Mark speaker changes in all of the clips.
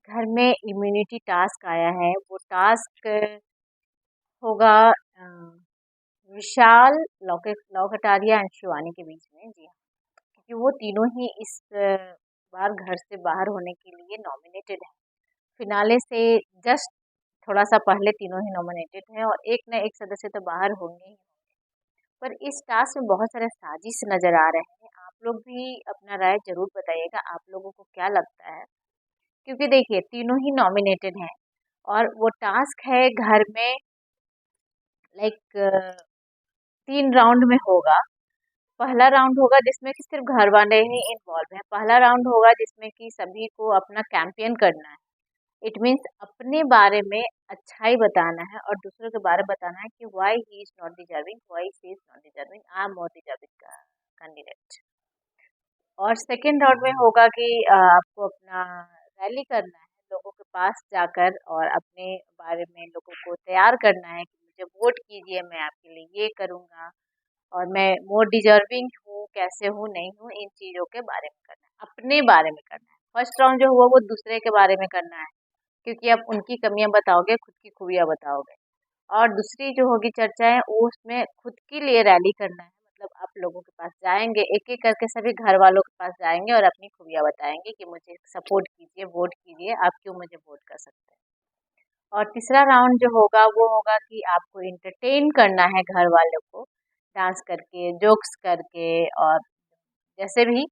Speaker 1: घर में immunity task आया है। वो टास्क होगा विशाल, लव कटारिया एंड शिवानी के बीच में। जी हाँ, क्योंकि वो तीनों ही इस बार घर से बाहर होने के लिए नॉमिनेटेड है। फिनाले से जस्ट थोड़ा सा पहले तीनों ही नॉमिनेटेड हैं और एक न एक सदस्य तो बाहर होंगे ही। पर इस टास्क में बहुत सारे साजिश नजर आ रहे हैं। आप लोग भी अपना राय जरूर बताइएगा, आप लोगों को क्या लगता है। क्योंकि देखिए तीनों ही नॉमिनेटेड हैं और वो टास्क है घर में, लाइक 3 राउंड में होगा। पहला राउंड होगा जिसमें कि सिर्फ घर वाले ही इन्वॉल्व हैं। पहला राउंड होगा जिसमें कि सभी को अपना कैंपेन करना है। इट मीन्स अपने बारे में अच्छाई बताना है और दूसरों के बारे में बताना है कि why he is not deserving, why she is not deserving, I am more deserving का कैंडिडेट। और सेकेंड राउंड में होगा कि आपको अपना रैली करना है, लोगों के पास जाकर और अपने बारे में लोगों को तैयार करना है कि मुझे वोट कीजिए, मैं आपके लिए ये करूँगा और मैं मोर डिजर्विंग हूँ, कैसे हूँ, नहीं हूँ, इन चीज़ों के बारे में करना है, अपने बारे में करना है। फर्स्ट राउंड जो हुआ वो दूसरे के बारे में करना है, क्योंकि आप उनकी कमियां बताओगे, खुद की खूबियां बताओगे। और दूसरी जो होगी चर्चाएं, वो उसमें खुद के लिए रैली करना है। मतलब आप लोगों के पास जाएंगे, एक एक करके सभी घर वालों के पास जाएंगे और अपनी खूबियां बताएंगे कि मुझे सपोर्ट कीजिए, वोट कीजिए, आप क्यों मुझे वोट कर सकते हैं। और तीसरा राउंड जो होगा वो होगा कि आपको इंटरटेन करना है घर वालों को, डांस करके, जोक्स करके, और जैसे भी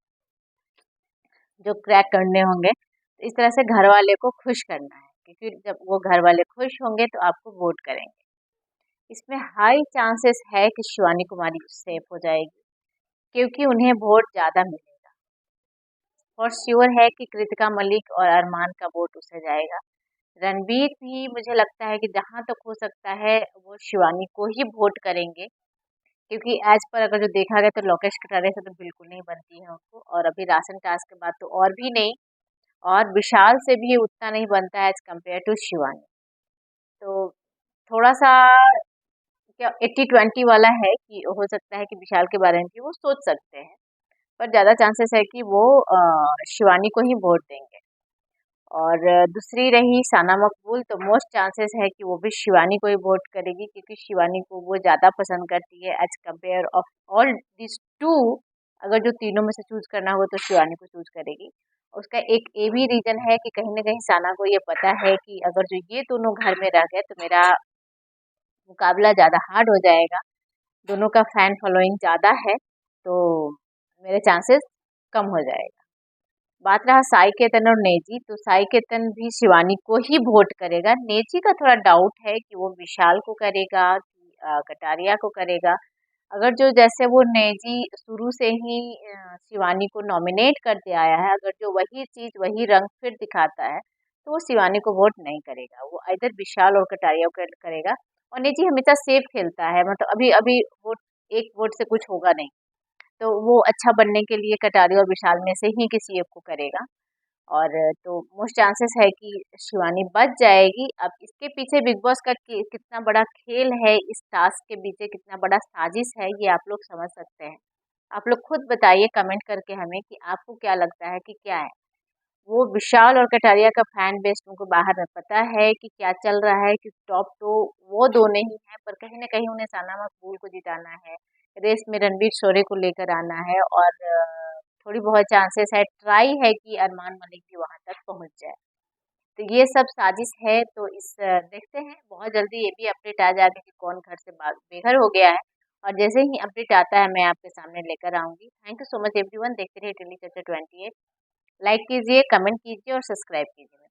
Speaker 1: जो क्रैक करने होंगे, तो इस तरह से घर वाले को खुश करना है, क्योंकि जब वो घर वाले खुश होंगे तो आपको वोट करेंगे। इसमें हाई चांसेस है कि शिवानी कुमारी सेफ हो जाएगी, क्योंकि उन्हें वोट ज़्यादा मिलेगा। और श्योर है कि कृतिका मलिक और अरमान का वोट उसे जाएगा। रणवीर भी मुझे लगता है कि जहाँ तक हो सकता है वो शिवानी को ही वोट करेंगे, क्योंकि एज पर अगर जो देखा गया तो लोकेश कटारिया से तो बिल्कुल नहीं बनती है उनको, और अभी राशन टास्क के बाद तो और भी नहीं, और विशाल से भी उतना नहीं बनता है एज कम्पेयर टू शिवानी। तो थोड़ा सा क्या 80-20 वाला है कि हो सकता है कि विशाल के बारे में भी वो सोच सकते हैं, पर ज़्यादा चांसेस है कि वो शिवानी को ही वोट देंगे। और दूसरी रही साना मकबूल, तो मोस्ट चांसेस है कि वो भी शिवानी को ही वोट करेगी, क्योंकि शिवानी को वो ज़्यादा पसंद करती है as compare of all this two. अगर जो तीनों में से चूज करना हो तो शिवानी को चूज करेगी। उसका एक ये भी रीजन है कि कहीं ना कहीं साना को ये पता है कि अगर जो ये दोनों घर में रह गए तो मेरा मुकाबला ज़्यादा हार्ड हो जाएगा, दोनों का फैन फॉलोइंग ज़्यादा है, तो मेरे चांसेस कम हो जाएगा। बात रहा साई केतन और नेजी, तो साई केतन भी शिवानी को ही वोट करेगा। नेजी का थोड़ा डाउट है कि वो विशाल को करेगा कि कटारिया को करेगा। अगर जो जैसे वो नेजी शुरू से ही शिवानी को नॉमिनेट करते आया है, अगर जो वही चीज़ वही रंग फिर दिखाता है तो वो शिवानी को वोट नहीं करेगा, वो इधर विशाल और कटारिया को करेगा। और नेजी हमेशा सेफ खेलता है, मतलब अभी अभी वोट, एक वोट से कुछ होगा नहीं, तो वो अच्छा बनने के लिए कटारिया और विशाल में से ही किसी एक को करेगा। और तो मोस्ट चांसेस है कि शिवानी बच जाएगी। अब इसके पीछे बिग बॉस का कितना बड़ा खेल है, इस टास्क के पीछे कितना बड़ा साजिश है, ये आप लोग समझ सकते हैं। आप लोग खुद बताइए कमेंट करके हमें कि आपको क्या लगता है कि क्या है। वो विशाल और कटारिया का फैन बेस उनको बाहर में पता है कि क्या चल रहा है, कि टॉप तो वो दोनों ही हैं, पर कहीं ना कहीं उन्हें साना मकबूल को जिताना है, रेस में रणवीर शोरे को लेकर आना है, और थोड़ी बहुत चांसेस है, ट्राई है कि अरमान मलिक भी वहां तक पहुंच जाए। तो ये सब साजिश है। तो इस देखते हैं बहुत जल्दी ये भी अपडेट आ जाएगा कि कौन घर से बेघर हो गया है, और जैसे ही अपडेट आता है मैं आपके सामने लेकर आऊंगी। Thank you so much everyone, देखते रहिए डेली चर्चा 28। लाइक कीजिए, कमेंट कीजिए और सब्सक्राइब कीजिए।